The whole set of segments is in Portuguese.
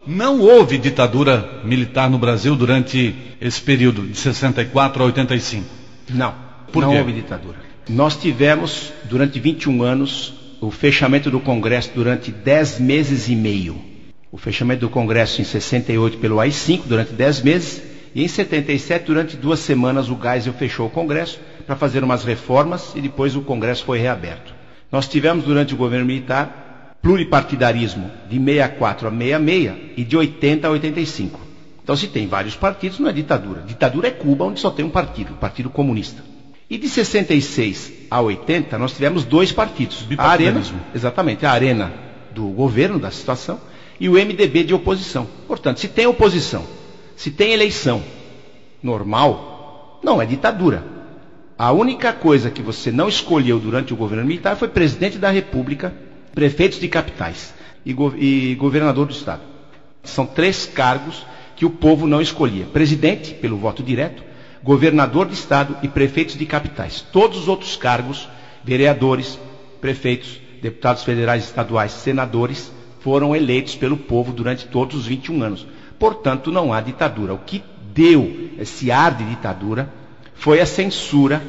Não houve ditadura militar no Brasil durante esse período, de 64 a 85? Não, Por não quê? houve ditadura. Nós tivemos, durante 21 anos, o fechamento do Congresso durante 10 meses e meio. O fechamento do Congresso em 68 pelo AI-5 durante 10 meses, e em 77, durante 2 semanas, o Geisel fechou o Congresso para fazer umas reformas e depois o Congresso foi reaberto. Nós tivemos, durante o governo militar, pluripartidarismo de 64 a 66 e de 80 a 85. Então, se tem vários partidos, não é ditadura. Ditadura é Cuba, onde só tem um partido, o Partido Comunista. E de 66 a 80, nós tivemos 2 partidos. A Arena, exatamente, a Arena do governo, da situação, e o MDB de oposição. Portanto, se tem oposição, se tem eleição normal, não é ditadura. A única coisa que você não escolheu durante o governo militar foi presidente da República, prefeitos de capitais e governador do estado. São 3 cargos que o povo não escolhia. Presidente, pelo voto direto, governador de estado e prefeitos de capitais. Todos os outros cargos, vereadores, prefeitos, deputados federais, estaduais, senadores, foram eleitos pelo povo durante todos os 21 anos. Portanto, não há ditadura. O que deu esse ar de ditadura foi a censura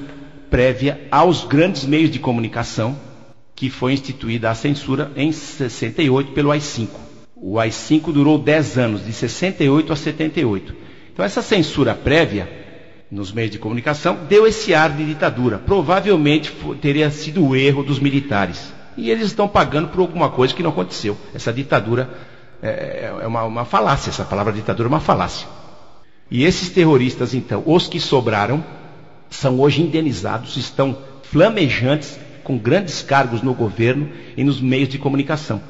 prévia aos grandes meios de comunicação, que foi instituída a censura em 68 pelo AI-5. O AI-5 durou 10 anos, de 68 a 78. Então essa censura prévia nos meios de comunicação deu esse ar de ditadura. Provavelmente teria sido o erro dos militares. E eles estão pagando por alguma coisa que não aconteceu. Essa ditadura é uma falácia, essa palavra ditadura é uma falácia. E esses terroristas, então, os que sobraram, são hoje indenizados, estão flamejantes, com grandes cargos no governo e nos meios de comunicação,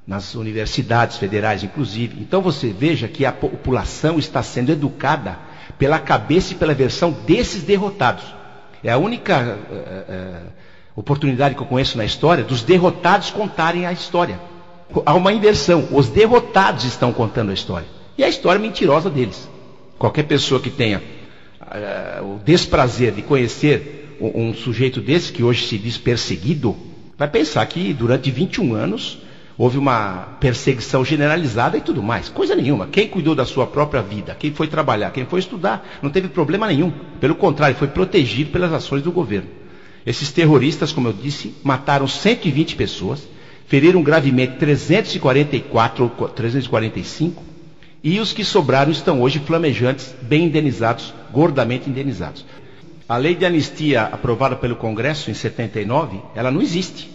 nas universidades federais, inclusive. Então você veja que a população está sendo educada pela cabeça e pela versão desses derrotados. É a única oportunidade que eu conheço na história dos derrotados contarem a história. Há uma inversão, os derrotados estão contando a história. E a história mentirosa deles. Qualquer pessoa que tenha o desprazer de conhecer um sujeito desse, que hoje se diz perseguido, vai pensar que durante 21 anos houve uma perseguição generalizada e tudo mais. Coisa nenhuma. Quem cuidou da sua própria vida, quem foi trabalhar, quem foi estudar, não teve problema nenhum. Pelo contrário, foi protegido pelas ações do governo. Esses terroristas, como eu disse, mataram 120 pessoas, feriram gravemente 344 ou 345, e os que sobraram estão hoje flamejantes, bem indenizados, gordamente indenizados. A lei de anistia aprovada pelo Congresso em 79, ela não existe,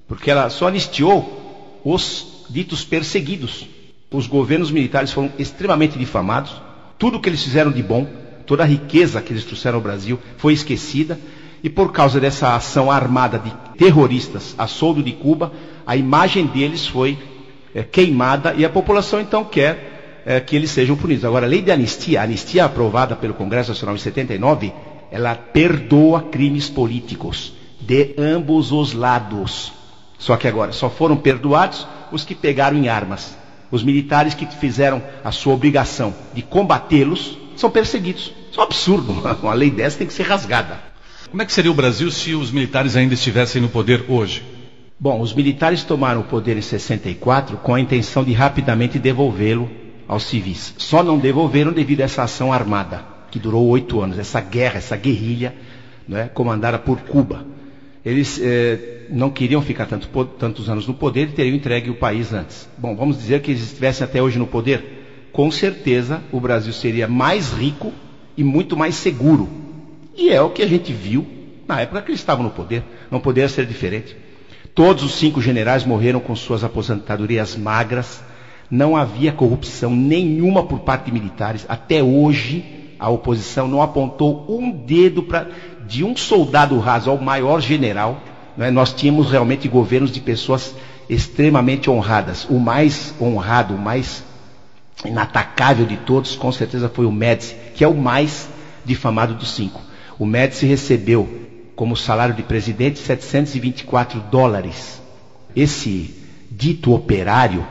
porque ela só anistiou os ditos perseguidos. Os governos militares foram extremamente difamados, tudo que eles fizeram de bom, toda a riqueza que eles trouxeram ao Brasil foi esquecida, e por causa dessa ação armada de terroristas a soldo de Cuba, a imagem deles foi queimada, e a população então quer que eles sejam punidos. Agora, a lei de anistia, a anistia aprovada pelo Congresso Nacional em 79, ela perdoa crimes políticos de ambos os lados. Só que agora só foram perdoados os que pegaram em armas. Os militares que fizeram a sua obrigação de combatê-los são perseguidos. Isso é um absurdo. Uma lei dessa tem que ser rasgada. Como é que seria o Brasil se os militares ainda estivessem no poder hoje? Bom, os militares tomaram o poder em 64 com a intenção de rapidamente devolvê-lo aos civis. Só não devolveram devido a essa ação armada, que durou 8 anos, essa guerra, essa guerrilha, né, comandada por Cuba. Eles não queriam ficar tantos anos no poder e teriam entregue o país antes. Bom, vamos dizer que eles estivessem até hoje no poder. Com certeza o Brasil seria mais rico e muito mais seguro. E é o que a gente viu na época que eles estavam no poder. Não poderia ser diferente. Todos os 5 generais morreram com suas aposentadorias magras. Não havia corrupção nenhuma por parte de militares. Até hoje a oposição não apontou um dedo de um soldado raso ao maior general. Né? Nós tínhamos realmente governos de pessoas extremamente honradas. O mais honrado, o mais inatacável de todos, com certeza foi o Médici, que é o mais difamado dos 5. O Médici recebeu como salário de presidente $724. Esse dito operário,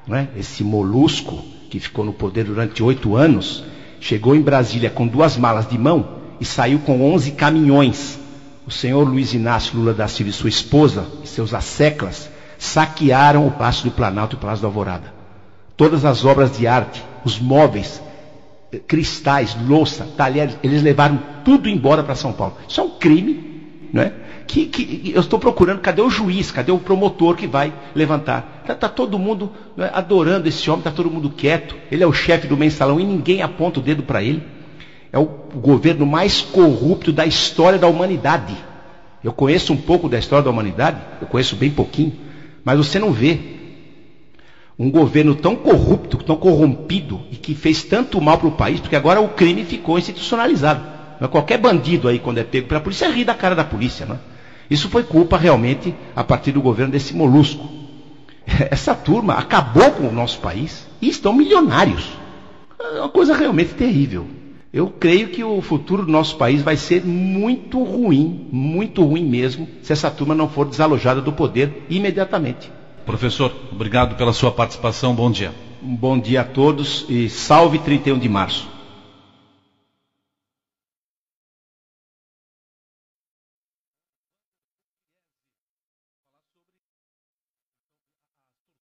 né? Esse molusco que ficou no poder durante 8 anos, chegou em Brasília com 2 malas de mão e saiu com 11 caminhões. O senhor Luiz Inácio Lula da Silva e sua esposa e seus asseclas saquearam o Palácio do Planalto e o Palácio da Alvorada. todas as obras de arte, os móveis, cristais, louça, talheres, eles levaram tudo embora para São Paulo. Isso é um crime, não é? Que eu estou procurando, cadê o juiz, cadê o promotor que vai levantar? Está todo mundo, não é, adorando esse homem, está todo mundo quieto, ele é o chefe do mensalão e ninguém aponta o dedo para ele. É o governo mais corrupto da história da humanidade. Eu conheço um pouco da história da humanidade, eu conheço bem pouquinho, mas você não vê um governo tão corrupto, tão corrompido e que fez tanto mal para o país, porque agora o crime ficou institucionalizado. Qualquer bandido aí, quando é pego pela polícia, ri da cara da polícia, não é? Isso foi culpa realmente a partir do governo desse molusco. Essa turma acabou com o nosso país e estão milionários. É uma coisa realmente terrível. Eu creio que o futuro do nosso país vai ser muito ruim mesmo, se essa turma não for desalojada do poder imediatamente. Professor, obrigado pela sua participação, bom dia. Um bom dia a todos e salve 31 de março.